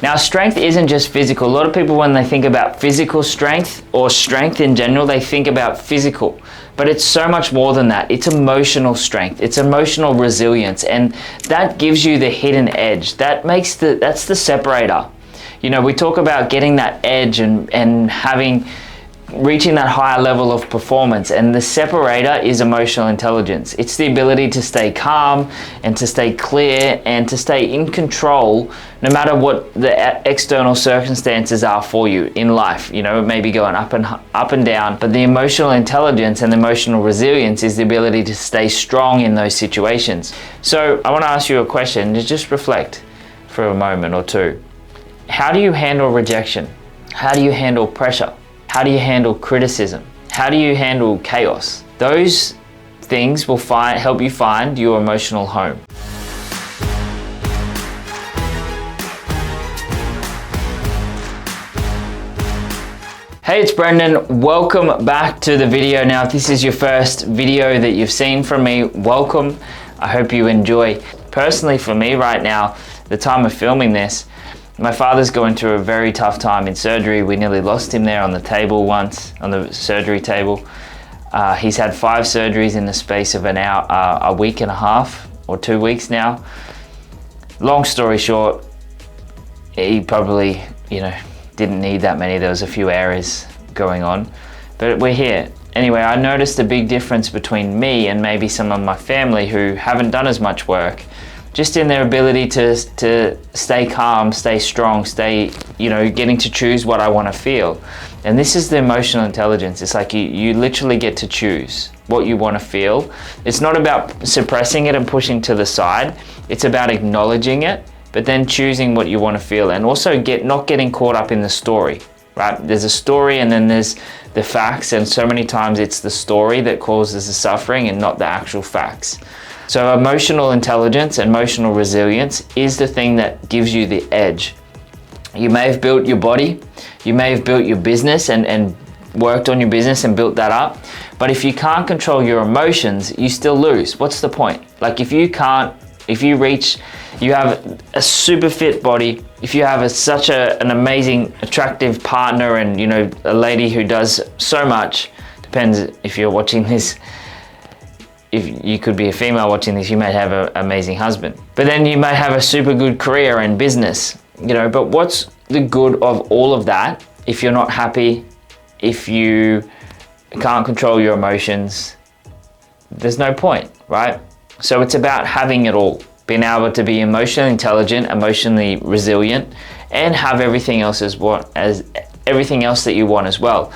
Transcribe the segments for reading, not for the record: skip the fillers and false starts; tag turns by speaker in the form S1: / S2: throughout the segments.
S1: Now, strength isn't just physical. A lot of people, when they think about physical strength or strength in general, they think about physical. But it's so much more than that. It's emotional strength. It's emotional resilience. And that gives you the hidden edge. That's the separator. You know, we talk about getting that edge and reaching that higher level of performance, and the separator is emotional intelligence. It's the ability to stay calm and to stay clear and to stay in control no matter what the external circumstances are for you in life. You know, it may be going up and down, but the emotional intelligence and the emotional resilience is the ability to stay strong in those situations. So I want to ask you a question, to just reflect for a moment or two. How do you handle rejection? How do you handle pressure? How do you handle criticism? How do you handle chaos? Those things will help you find your emotional home. Hey, it's Brendan. Welcome back to the video. Now, if this is your first video that you've seen from me, welcome. I hope you enjoy. Personally, for me right now, the time of filming this, my father's going through a very tough time in surgery. We nearly lost him there on the table once, on the surgery table. He's had 5 surgeries in the space of a week and a half or 2 weeks now. Long story short, he probably, didn't need that many. There was a few errors going on, but we're here. Anyway, I noticed a big difference between me and maybe some of my family who haven't done as much work, just in their ability to stay calm, stay strong, getting to choose what I want to feel. And this is the emotional intelligence. It's like you literally get to choose what you want to feel. It's not about suppressing it and pushing to the side. It's about acknowledging it, but then choosing what you want to feel, and also not getting caught up in the story, right? There's a story and then there's the facts, and so many times it's the story that causes the suffering and not the actual facts. So emotional intelligence, emotional resilience is the thing that gives you the edge. You may have built your body, you may have built your business and worked on your business and built that up, but if you can't control your emotions, you still lose. What's the point? Like if you have a super fit body, if you have such an amazing, attractive partner and a lady who does so much, depends if you're watching this. If you could be a female watching this, you might have an amazing husband. But then you might have a super good career and business, but what's the good of all of that if you're not happy, if you can't control your emotions? There's no point, right? So it's about having it all, being able to be emotionally intelligent, emotionally resilient, and have everything else everything else that you want as well.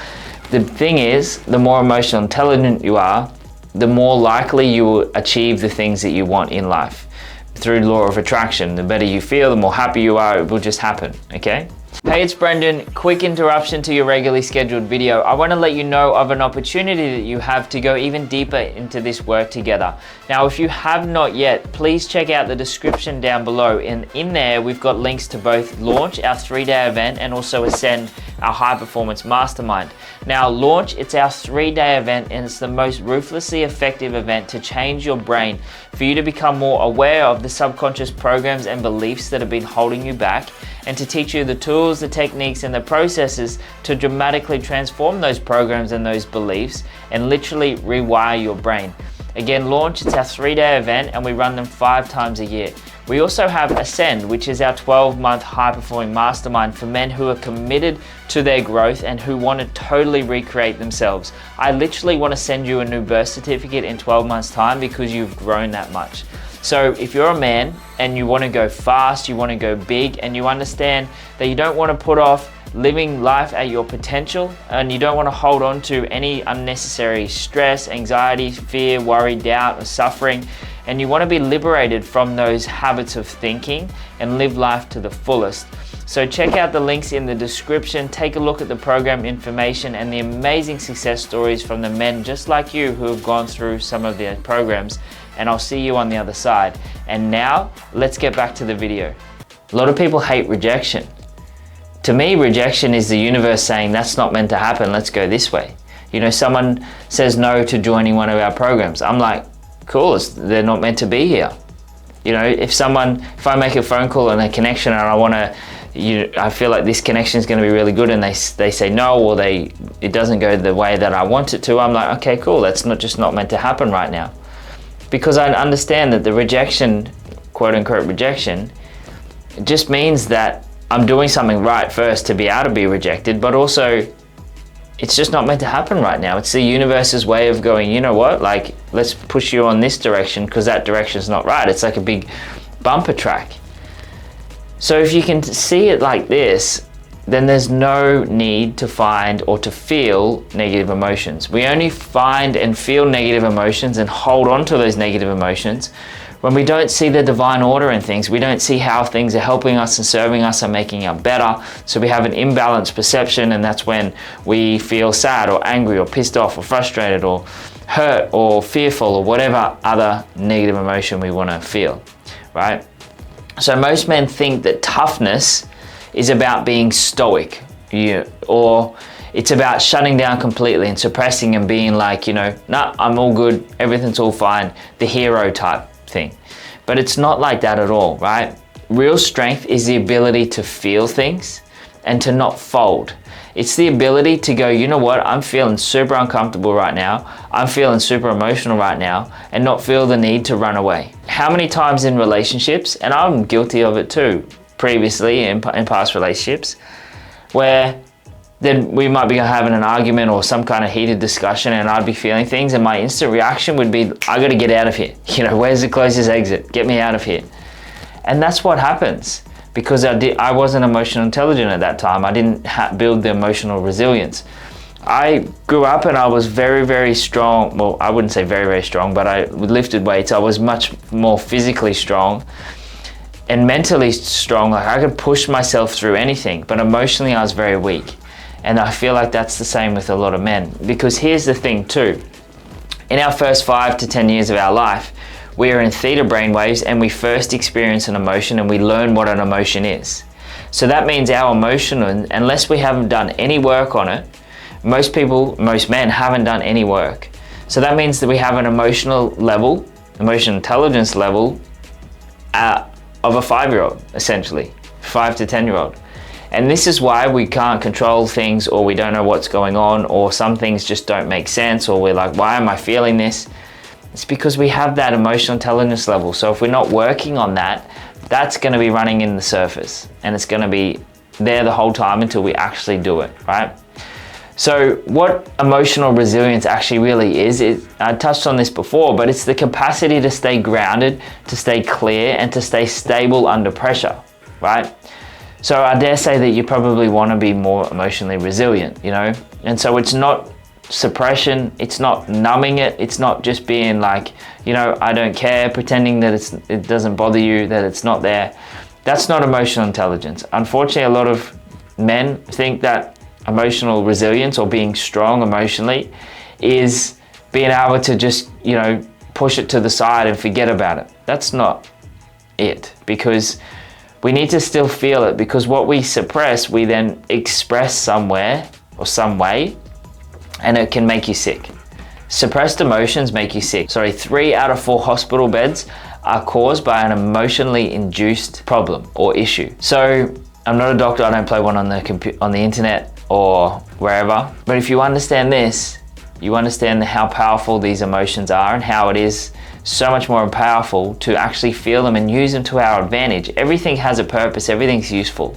S1: The thing is, the more emotional intelligent you are, the more likely you will achieve the things that you want in life. Through law of attraction, the better you feel, the more happy you are, it will just happen, okay? Hey, it's Brendan. Quick interruption to your regularly scheduled video. I want to let you know of an opportunity that you have to go even deeper into this work together. Now, if you have not yet, please check out the description down below. And in there, we've got links to both Launch, our 3-day event, and also Ascend, our high performance mastermind. Now, Launch, it's our 3-day event, and it's the most ruthlessly effective event to change your brain, for you to become more aware of the subconscious programs and beliefs that have been holding you back, and to teach you the tools, the techniques, and the processes to dramatically transform those programs and those beliefs and literally rewire your brain. Again, Launch, it's our 3-day event, and we run them 5 times a year. We also have Ascend, which is our 12-month high-performing mastermind for men who are committed to their growth and who want to totally recreate themselves. I literally want to send you a new birth certificate in 12 months' time because you've grown that much. So if you're a man and you want to go fast, you want to go big, and you understand that you don't want to put off living life at your potential, and you don't want to hold on to any unnecessary stress, anxiety, fear, worry, doubt, or suffering, and you want to be liberated from those habits of thinking and live life to the fullest. So check out the links in the description, take a look at the program information and the amazing success stories from the men just like you who have gone through some of their programs, and I'll see you on the other side. And now, let's get back to the video. A lot of people hate rejection. To me, rejection is the universe saying, that's not meant to happen, let's go this way. Someone says no to joining one of our programs. I'm like, cool, they're not meant to be here. If I make a phone call and a connection and I want to, I feel like this connection is going to be really good, and they say no, or it doesn't go the way that I want it to. I'm like, okay, cool, that's not meant to happen right now, because I understand that the rejection, quote unquote rejection, just means that I'm doing something right first to be able to be rejected, but also it's just not meant to happen right now. It's the universe's way of going, you know what, like, let's push you on this direction because that direction's not right. It's like a big bumper track. So if you can see it like this, then there's no need to find or to feel negative emotions. We only find and feel negative emotions and hold on to those negative emotions when we don't see the divine order in things. We don't see how things are helping us and serving us and making us better. So we have an imbalanced perception, and that's when we feel sad or angry or pissed off or frustrated or hurt or fearful or whatever other negative emotion we want to feel, right? So most men think that toughness is about being stoic, or it's about shutting down completely and suppressing and being like, nah, I'm all good, everything's all fine, the hero type thing. But it's not like that at all, right? Real strength is the ability to feel things and to not fold. It's the ability to go, you know what, I'm feeling super uncomfortable right now, I'm feeling super emotional right now, and not feel the need to run away. How many times in relationships, and I'm guilty of it too, previously in past relationships, where then we might be having an argument or some kind of heated discussion, and I'd be feeling things, and my instant reaction would be, I gotta get out of here. Where's the closest exit? Get me out of here. And that's what happens. Because I wasn't emotional intelligent at that time. I didn't build the emotional resilience. I grew up and I was very, very strong. Well, I wouldn't say very, very strong, but I lifted weights. I was much more physically strong and mentally strong. Like, I could push myself through anything, but emotionally I was very weak. And I feel like that's the same with a lot of men. Because here's the thing too. In our first 5 to 10 years of our life, we are in theta brainwaves, and we first experience an emotion and we learn what an emotion is. So that means our emotion, unless we haven't done any work on it, most men haven't done any work. So that means that we have an emotional intelligence level of a 5-year-old, essentially, 5 to 10-year-old. And this is why we can't control things, or we don't know what's going on, or some things just don't make sense, or we're like, why am I feeling this? It's because we have that emotional intelligence level. So if we're not working on that, that's going to be running in the surface, and it's going to be there the whole time until we actually do it, right? So what emotional resilience actually really is, I touched on this before, but it's the capacity to stay grounded, to stay clear, and to stay stable under pressure, right? So I dare say that you probably want to be more emotionally resilient, And so it's not suppression, it's not numbing it, it's not just being like, I don't care, pretending that it doesn't bother you, that it's not there. That's not emotional intelligence. Unfortunately, a lot of men think that emotional resilience, or being strong emotionally, is being able to just, push it to the side and forget about it. That's not it, because we need to still feel it, because what we suppress, we then express somewhere or some way, and it can make you sick. Suppressed emotions make you sick. 3 out of 4 hospital beds are caused by an emotionally induced problem or issue. So I'm not a doctor, I don't play one on the internet or wherever, but if you understand this, you understand how powerful these emotions are, and how it is so much more powerful to actually feel them and use them to our advantage. Everything has a purpose, everything's useful.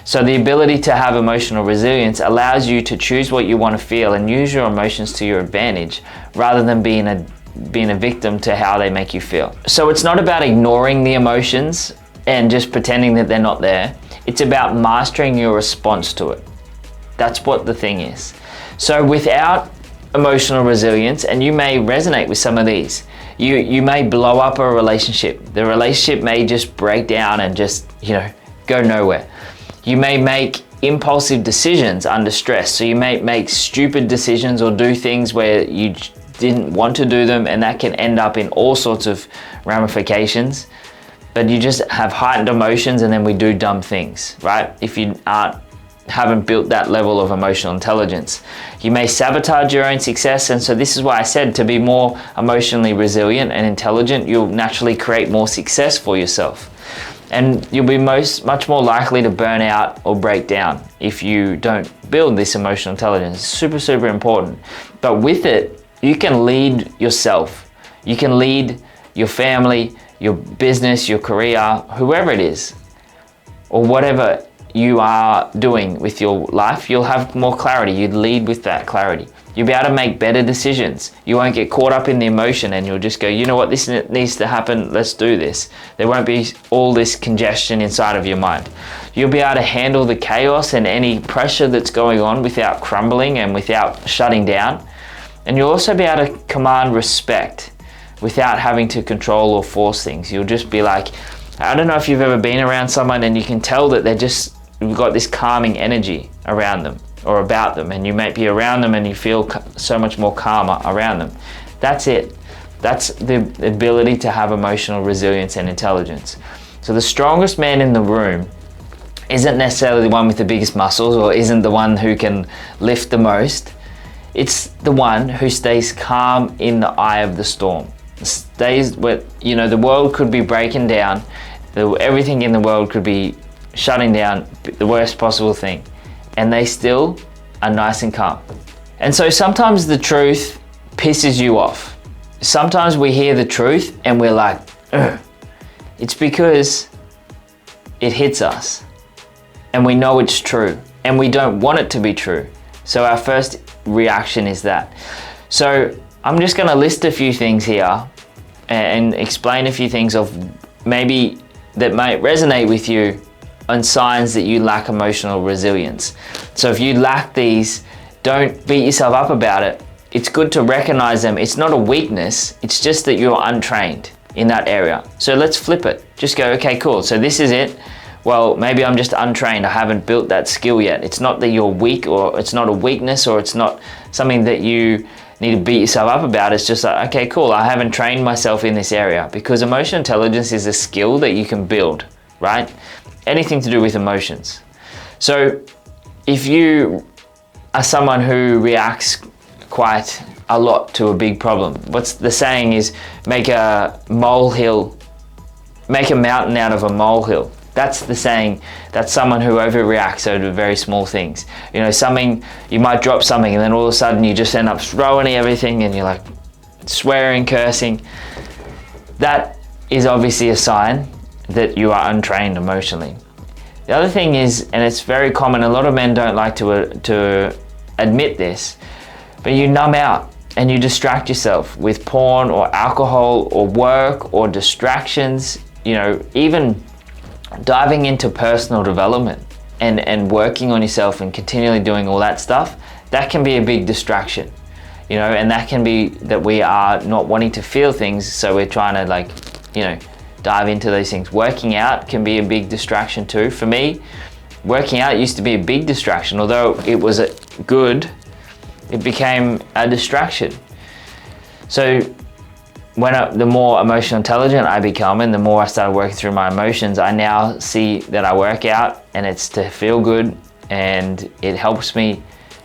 S1: So the ability to have emotional resilience allows you to choose what you want to feel and use your emotions to your advantage, rather than being a victim to how they make you feel. So it's not about ignoring the emotions and just pretending that they're not there. It's about mastering your response to it. That's what the thing is. So without emotional resilience, and you may resonate with some of these, you may blow up a relationship. The relationship may just break down and just, go nowhere. You may make impulsive decisions under stress. So you may make stupid decisions or do things where you didn't want to do them, and that can end up in all sorts of ramifications. But you just have heightened emotions, and then we do dumb things, right? If you haven't built that level of emotional intelligence, you may sabotage your own success. And so this is why I said, to be more emotionally resilient and intelligent, you'll naturally create more success for yourself. And you'll be much more likely to burn out or break down if you don't build this emotional intelligence. It's super, super important. But with it, you can lead yourself. You can lead your family, your business, your career, whoever it is, or whatever you are doing with your life. You'll have more clarity. You'd lead with that clarity. You'll be able to make better decisions. You won't get caught up in the emotion, and you'll just go, you know what, this needs to happen, let's do this. There won't be all this congestion inside of your mind. You'll be able to handle the chaos and any pressure that's going on without crumbling and without shutting down. And you'll also be able to command respect without having to control or force things. You'll just be like, I don't know if you've ever been around someone and you can tell that you've got this calming energy around them or about them, and you might be around them and you feel so much more calmer around them. That's it. That's the ability to have emotional resilience and intelligence. So the strongest man in the room isn't necessarily the one with the biggest muscles or isn't the one who can lift the most. It's the one who stays calm in the eye of the storm. Stays where, the world could be breaking down, everything in the world could be shutting down, the worst possible thing, and they still are nice and calm. And so sometimes the truth pisses you off. Sometimes we hear the truth and we're like, ugh. It's because it hits us and we know it's true and we don't want it to be true. So our first reaction is that. So I'm just going to list a few things here and explain a few things of maybe that might resonate with you on signs that you lack emotional resilience. So if you lack these, don't beat yourself up about it. It's good to recognize them. It's not a weakness. It's just that you're untrained in that area. So let's flip it. Just go, okay, cool. So this is it. Well, maybe I'm just untrained. I haven't built that skill yet. It's not that you're weak, or it's not a weakness, or it's not something that you need to beat yourself up about. It's just like, okay, cool. I haven't trained myself in this area, because emotional intelligence is a skill that you can build, right? Anything to do with emotions. So if you are someone who reacts quite a lot to a big problem, what's the saying is, make a mountain out of a molehill. That's the saying. That's someone who overreacts over very small things. You might drop something and then all of a sudden you just end up throwing everything and you're like swearing, cursing. That is obviously a sign that you are untrained emotionally. The other thing is, and it's very common, a lot of men don't like to admit this, but you numb out and you distract yourself with porn or alcohol or work or distractions, even diving into personal development and working on yourself and continually doing all that stuff. That can be a big distraction, and that can be that we are not wanting to feel things, so we're trying to dive into those things. Working out can be a big distraction too. For me, working out used to be a big distraction. Although it was good, it became a distraction. So the more emotional intelligent I become and the more I started working through my emotions, I now see that I work out and it's to feel good and it helps me,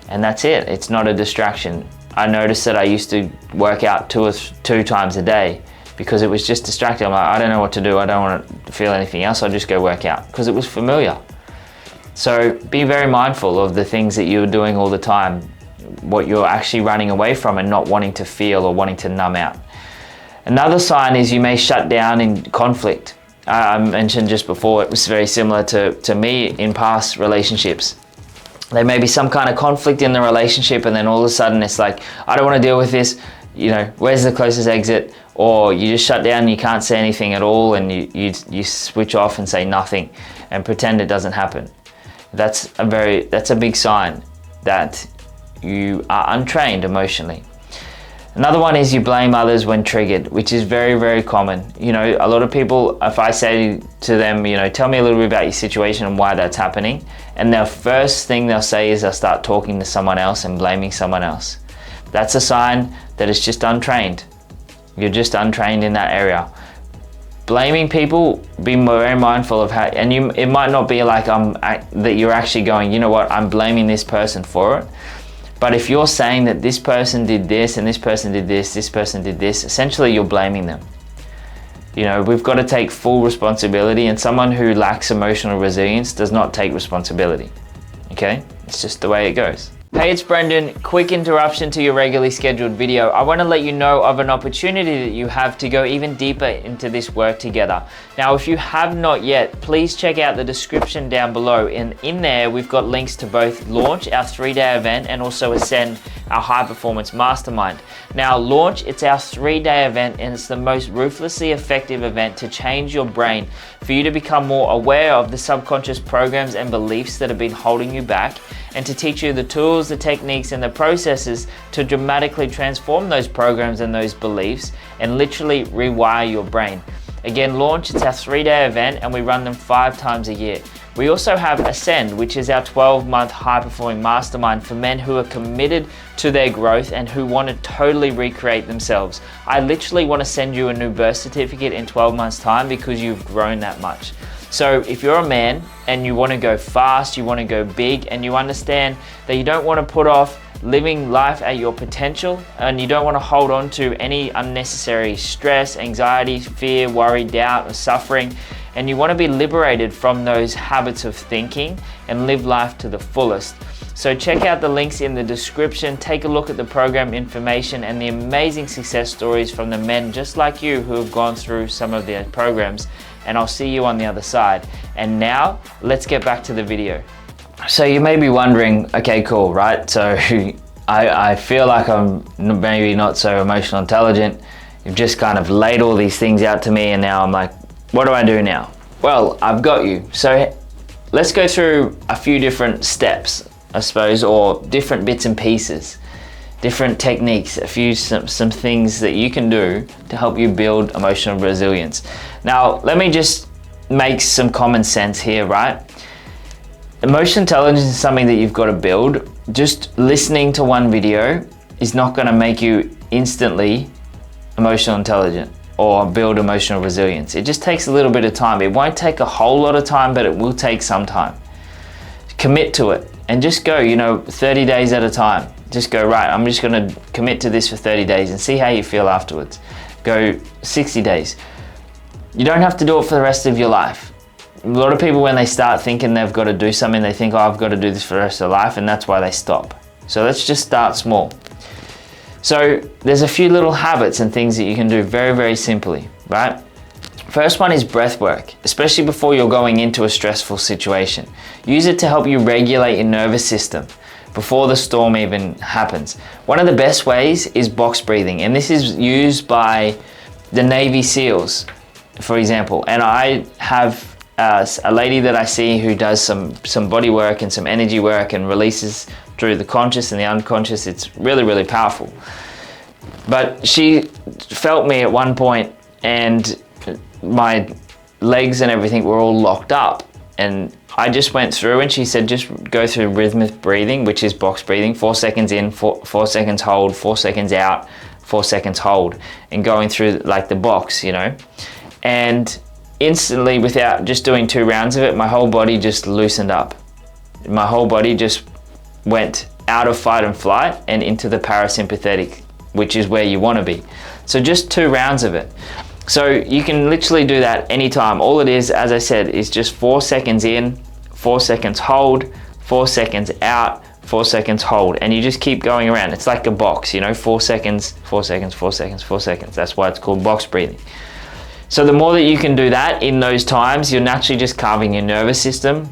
S1: and that's it. It's not a distraction. I noticed that I used to work out two times a day because it was just distracting. I'm like, I don't know what to do. I don't want to feel anything else. I'll just go work out because it was familiar. So be very mindful of the things that you're doing all the time, what you're actually running away from and not wanting to feel or wanting to numb out. Another sign is you may shut down in conflict. I mentioned just before, it was very similar to me in past relationships. There may be some kind of conflict in the relationship and then all of a sudden it's like, I don't want to deal with this, where's the closest exit? Or you just shut down and you can't say anything at all and you switch off and say nothing and pretend it doesn't happen. That's a big sign that you are untrained emotionally. Another one is you blame others when triggered, which is very, very common. A lot of people, if I say to them, tell me a little bit about your situation and why that's happening, and the first thing they'll say is they'll start talking to someone else and blaming someone else. That's a sign that it's just untrained. You're just untrained in that area. Blaming people, be very mindful of how, and it might not be like that you're actually going, you know what, I'm blaming this person for it. But if you're saying that this person did this and this person did this, this person did this, essentially you're blaming them. You know, we've got to take full responsibility, and someone who lacks emotional resilience does not take responsibility. Okay? It's just the way it goes. Hey, it's Brendan. Quick interruption to your regularly scheduled video. I want to let you know of an opportunity that you have to go even deeper into this work together. Now, if you have not yet, please check out the description down below. And in there, we've got links to both Launch, our 3-day event, and also Ascend, our high performance mastermind. Now, Launch, it's our 3-day event, and it's the most ruthlessly effective event to change your brain, for you to become more aware of the subconscious programs and beliefs that have been holding you back, and to teach you the tools, the techniques, and the processes to dramatically transform those programs and those beliefs and literally rewire your brain. Again, Launch, it's our 3-day event, and we run them 5 times a year. We also have Ascend, which is our 12-month high-performing mastermind for men who are committed to their growth and who want to totally recreate themselves. I literally want to send you a new birth certificate in 12 months' time because you've grown that much. So if you're a man and you want to go fast, you want to go big, and you understand that you don't want to put off living life at your potential, and you don't want to hold on to any unnecessary stress, anxiety, fear, worry, doubt, or suffering, and you want to be liberated from those habits of thinking and live life to the fullest. So check out the links in the description, take a look at the program information and the amazing success stories from the men just like you who have gone through some of their programs, and I'll see you on the other side. And now, let's get back to the video. So you may be wondering, okay, cool, right? So I feel like I'm maybe not so emotional intelligent. You've just kind of laid all these things out to me, and now I'm like, what do I do now? Well, I've got you. So let's go through a few different steps, I suppose, or different bits and pieces, different techniques, some things that you can do to help you build emotional resilience. Now, let me just make some common sense here, right? Emotional intelligence is something that you've got to build. Just listening to one video is not going to make you instantly emotional intelligent or build emotional resilience. It just takes a little bit of time. It won't take a whole lot of time, but it will take some time. Commit to it and just go, 30 days at a time. Just go, right, I'm just going to commit to this for 30 days and see how you feel afterwards. Go 60 days. You don't have to do it for the rest of your life. A lot of people, when they start thinking they've got to do something, they think, oh, I've got to do this for the rest of their life, and that's why they stop. So let's just start small. So there's a few little habits and things that you can do very, very simply, right? First one is breath work, especially before you're going into a stressful situation. Use it to help you regulate your nervous system before the storm even happens. One of the best ways is box breathing, and this is used by the Navy SEALs, for example. And I have a lady that I see who does some body work and some energy work and releases through the conscious and the unconscious. It's really, really powerful. But she felt me at one point, and my legs and everything were all locked up. And I just went through, and she said, just go through rhythmic breathing, which is box breathing, 4 seconds in, 4 seconds hold, 4 seconds out, 4 seconds hold, and going through like the box, and instantly, without just doing 2 rounds of it, my whole body just loosened up. My whole body just went out of fight and flight and into the parasympathetic, which is where you want to be. So just 2 rounds of it. So you can literally do that anytime. All it is, as I said, is just 4 seconds in, 4 seconds hold, 4 seconds out, 4 seconds hold, and you just keep going around. It's like a box, 4 seconds, 4 seconds, 4 seconds, 4 seconds. That's why it's called box breathing. So the more that you can do that in those times, you're naturally just carving your nervous system.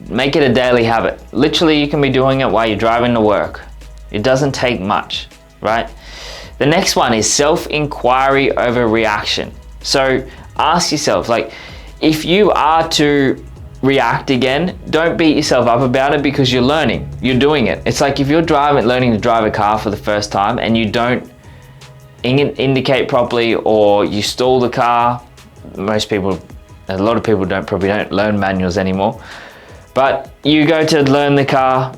S1: Make it a daily habit. Literally, you can be doing it while you're driving to work. It doesn't take much, right? The next one is self-inquiry over reaction. So ask yourself, if you are to react again, don't beat yourself up about it, because you're learning, you're doing it. It's like if you're learning to drive a car for the first time and you don't indicate properly, or you stall the car. A lot of people probably don't learn manuals anymore, but you go to learn the car,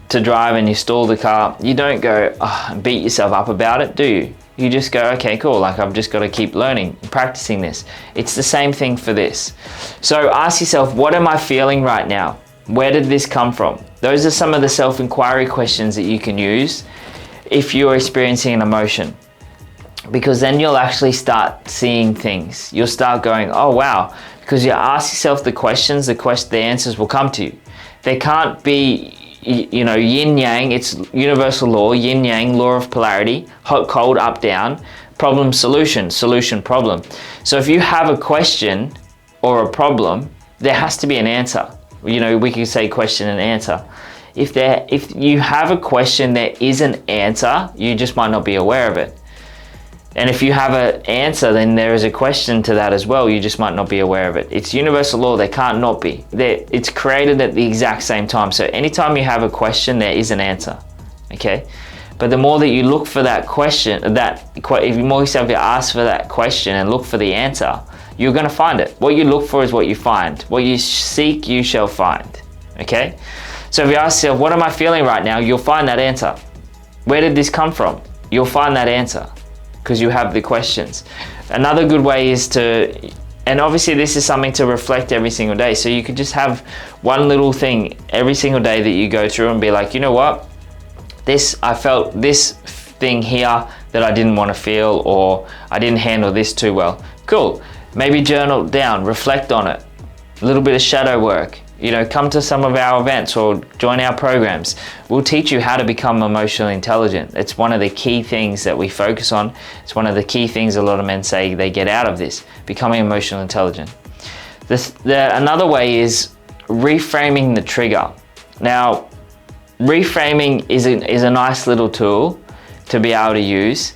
S1: to drive, and you stall the car. You don't go beat yourself up about it, do you? You just go, okay, cool, I've just got to keep learning, practicing this. It's the same thing for this. So ask yourself, what am I feeling right now? Where did this come from? Those are some of the self-inquiry questions that you can use if you're experiencing an emotion. because then you'll actually start seeing things. You'll start going, oh wow, because you ask yourself the questions, the answers will come to you. They can't be, you know, yin yang. It's universal law, yin yang, law of polarity, hot cold, up down, problem solution, solution problem. So if you have a question or a problem, there has to be an answer. You know, we could say question and answer. If you have a question, there is an answer, you just might not be aware of it. And if you have an answer, then there is a question to that as well. You just might not be aware of it. It's universal law. They can't not be. It's created at the exact same time. So anytime you have a question, there is an answer. Okay? But the more that you look for that question, if you more yourself, you ask for that question and look for the answer, you're going to find it. What you look for is what you find. What you seek, you shall find. Okay? So if you ask yourself, what am I feeling right now? You'll find that answer. Where did this come from? You'll find that answer, because you have the questions. Another good way is to, and obviously this is something to reflect every single day. So you could just have one little thing every single day that you go through and be like, you know what? I felt this thing here that I didn't want to feel, or I didn't handle this too well. Cool. Maybe journal it down, reflect on it. A little bit of shadow work. You know, come to some of our events or join our programs. We'll teach you how to become emotionally intelligent. It's one of the key things that we focus on. It's one of the key things a lot of men say they get out of this, becoming emotionally intelligent. Another way is reframing the trigger. Now, reframing is a nice little tool to be able to use.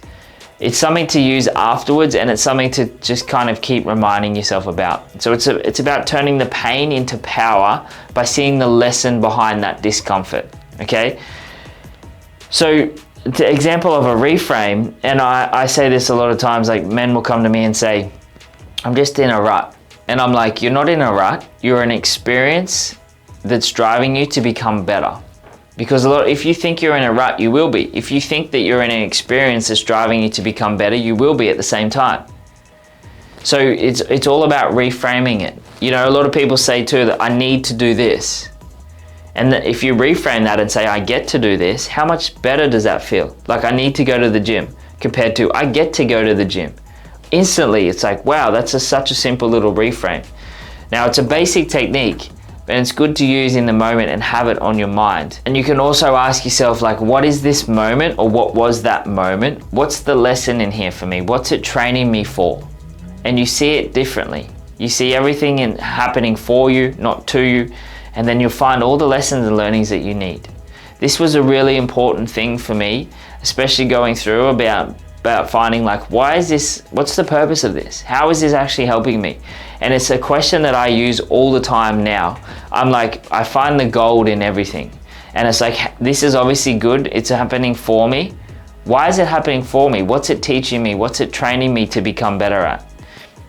S1: It's something to use afterwards, and it's something to just kind of keep reminding yourself about. So it's about turning the pain into power by seeing the lesson behind that discomfort, okay? So the example of a reframe, and I say this a lot of times, like men will come to me and say, I'm just in a rut. And I'm like, you're not in a rut, you're an experience that's driving you to become better. Because if you think you're in a rut, you will be. If you think that you're in an experience that's driving you to become better, you will be at the same time. So it's all about reframing it. You know, a lot of people say too that I need to do this. And that if you reframe that and say, I get to do this, how much better does that feel? Like, I need to go to the gym compared to I get to go to the gym. Instantly, it's like, wow, that's such a simple little reframe. Now, it's a basic technique, and it's good to use in the moment and have it on your mind. And you can also ask yourself, like, what is this moment, or what was that moment? What's the lesson in here for me? What's it training me for? And you see it differently. You see everything happening for you, not to you, and then you'll find all the lessons and learnings that you need. This was a really important thing for me, especially going through about finding, like, what's the purpose of this? How is this actually helping me? And it's a question that I use all the time now. I'm like, I find the gold in everything. And it's like, this is obviously good. It's happening for me. Why is it happening for me? What's it teaching me? What's it training me to become better at?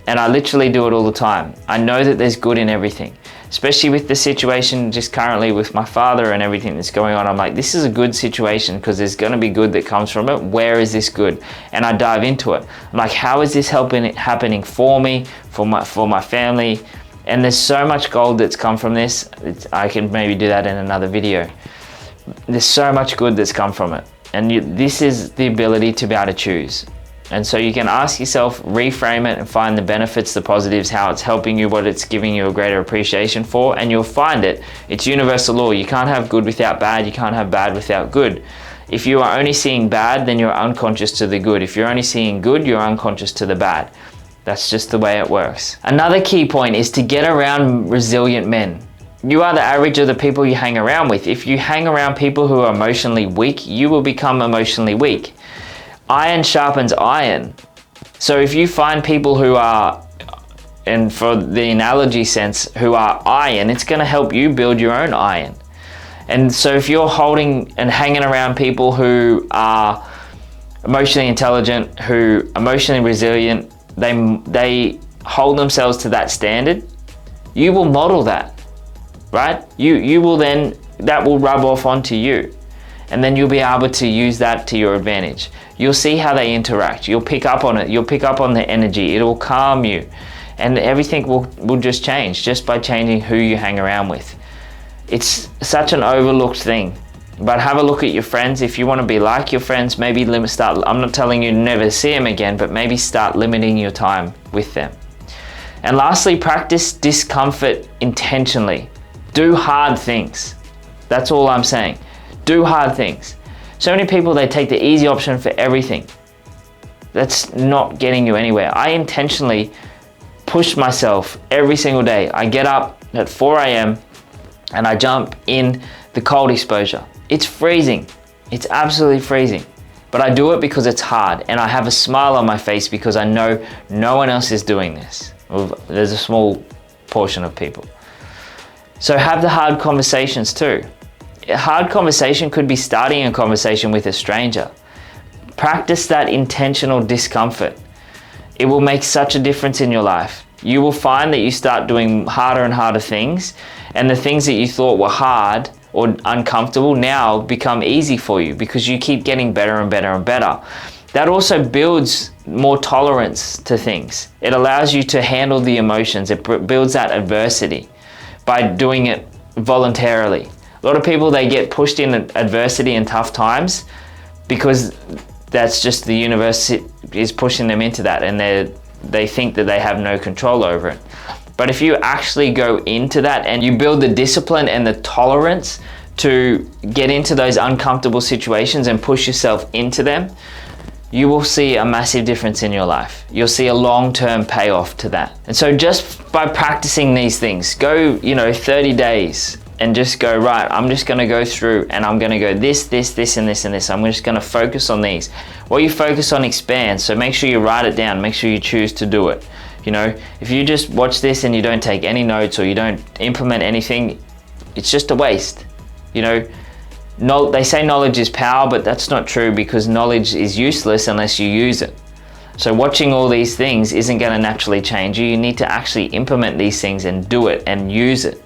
S1: And I literally do it all the time. I know that there's good in everything, especially with the situation just currently with my father and everything that's going on. I'm like, this is a good situation because there's going to be good that comes from it. Where is this good? And I dive into it. I'm like, how is this happening for me, for my family? And there's so much gold that's come from this. I can maybe do that in another video. There's so much good that's come from it. And this is the ability to be able to choose. And so you can ask yourself, reframe it and find the benefits, the positives, how it's helping you, what it's giving you a greater appreciation for, and you'll find it. It's universal law. You can't have good without bad. You can't have bad without good. If you are only seeing bad, then you're unconscious to the good. If you're only seeing good, you're unconscious to the bad. That's just the way it works. Another key point is to get around resilient men. You are the average of the people you hang around with. If you hang around people who are emotionally weak, you will become emotionally weak. Iron sharpens iron. So if you find people who are, and for the analogy sense, who are iron, it's going to help you build your own iron. And so if you're holding and hanging around people who are emotionally intelligent, who are emotionally resilient, they hold themselves to that standard, you will model that, right? You will then, that will rub off onto you. And then you'll be able to use that to your advantage. You'll see how they interact. You'll pick up on it. You'll pick up on the energy. It'll calm you. And everything will just change just by changing who you hang around with. It's such an overlooked thing. But have a look at your friends. If you want to be like your friends, maybe I'm not telling you to never see them again, but maybe start limiting your time with them. And lastly, practice discomfort intentionally. Do hard things. That's all I'm saying. Do hard things. So many people, they take the easy option for everything. That's not getting you anywhere. I intentionally push myself every single day. I get up at 4 a.m. and I jump in the cold exposure. It's freezing. It's absolutely freezing. But I do it because it's hard, and I have a smile on my face because I know no one else is doing this. Well, there's a small portion of people. So have the hard conversations too. A hard conversation could be starting a conversation with a stranger. Practice that intentional discomfort. It will make such a difference in your life. You will find that you start doing harder and harder things, and the things that you thought were hard or uncomfortable now become easy for you because you keep getting better and better and better. That also builds more tolerance to things. It allows you to handle the emotions. It builds that adversity by doing it voluntarily. A lot of people, they get pushed in adversity and tough times because that's just the universe is pushing them into that, and they think that they have no control over it. But if you actually go into that and you build the discipline and the tolerance to get into those uncomfortable situations and push yourself into them, you will see a massive difference in your life. You'll see a long-term payoff to that. And so just by practicing these things, go 30 days and just go, right, I'm just gonna go through and I'm gonna go this, and this, and this. I'm just gonna focus on these. What you focus on expands, so make sure you write it down, make sure you choose to do it. If you just watch this and you don't take any notes or you don't implement anything, it's just a waste. They say knowledge is power, but that's not true because knowledge is useless unless you use it. So watching all these things isn't going to naturally change you. You need to actually implement these things and do it and use it,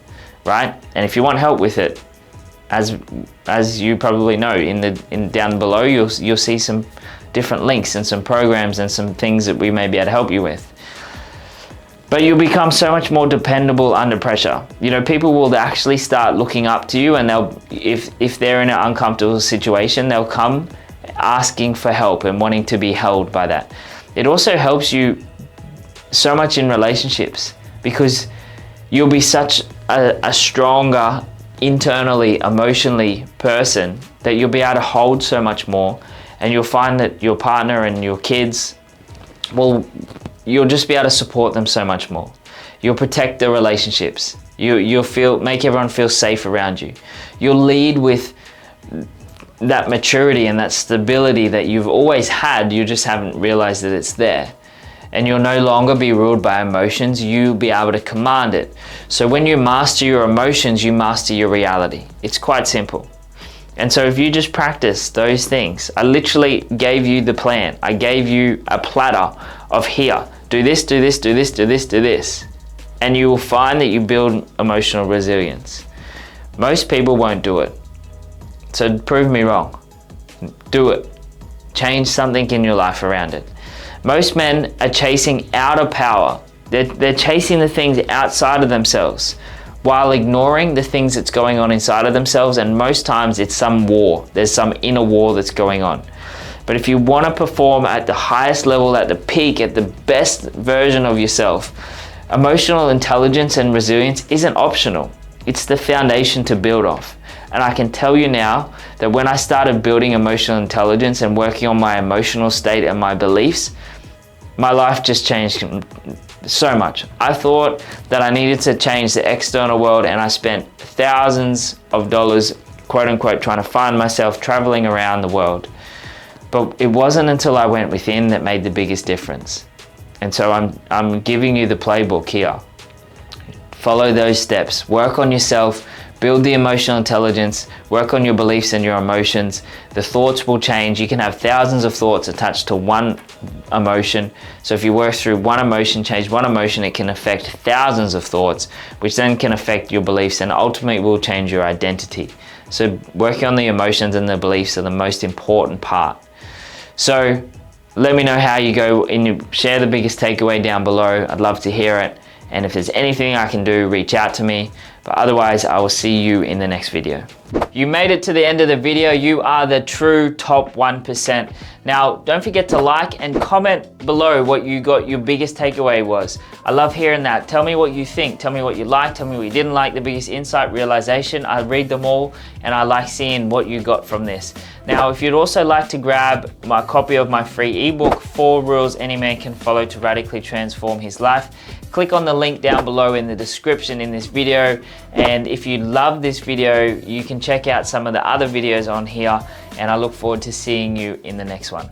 S1: right? And if you want help with it, as you probably know, down below, you'll see some different links and some programs and some things that we may be able to help you with. But you'll become so much more dependable under pressure. People will actually start looking up to you, and if they're in an uncomfortable situation, they'll come asking for help and wanting to be held by that. It also helps you so much in relationships because you'll be such a stronger internally, emotionally person that you'll be able to hold so much more, and you'll find that your partner and your kids you'll just be able to support them so much more. You'll protect the relationships. You'll make everyone feel safe around you. You'll lead with that maturity and that stability that you've always had. You just haven't realized that it's there. And you'll no longer be ruled by emotions. You'll be able to command it. So when you master your emotions, you master your reality. It's quite simple. And so if you just practice those things, I literally gave you the plan. I gave you a platter of here. Do this, do this, do this, do this, do this. And you will find that you build emotional resilience. Most people won't do it. So prove me wrong. Do it. Change something in your life around it. Most men are chasing outer power. They're chasing the things outside of themselves while ignoring the things that's going on inside of themselves, and most times it's some war. There's some inner war that's going on. But if you want to perform at the highest level, at the peak, at the best version of yourself, emotional intelligence and resilience isn't optional. It's the foundation to build off. And I can tell you now that when I started building emotional intelligence and working on my emotional state and my beliefs, my life just changed so much. I thought that I needed to change the external world, and I spent thousands of dollars, quote unquote, trying to find myself traveling around the world. But it wasn't until I went within that made the biggest difference. And so I'm giving you the playbook here. Follow those steps. Work on yourself. Build the emotional intelligence. Work on your beliefs and your emotions. The thoughts will change. You can have thousands of thoughts attached to one emotion. So if you work through one emotion, change one emotion, it can affect thousands of thoughts, which then can affect your beliefs and ultimately will change your identity. So working on the emotions and the beliefs are the most important part. So let me know how you go and share the biggest takeaway down below. I'd love to hear it. And if there's anything I can do, reach out to me. But otherwise, I will see you in the next video. You made it to the end of the video. You are the true top 1%. Now, don't forget to like and comment below what you got, your biggest takeaway was. I love hearing that. Tell me what you think. Tell me what you liked. Tell me what you didn't like, the biggest insight, realization. I read them all and I like seeing what you got from this. Now, if you'd also like to grab my copy of my free ebook, 4 Rules Any Man Can Follow to Radically Transform His Life, click on the link down below in the description in this video. And if you love this video, you can check out some of the other videos on here, and I look forward to seeing you in the next one.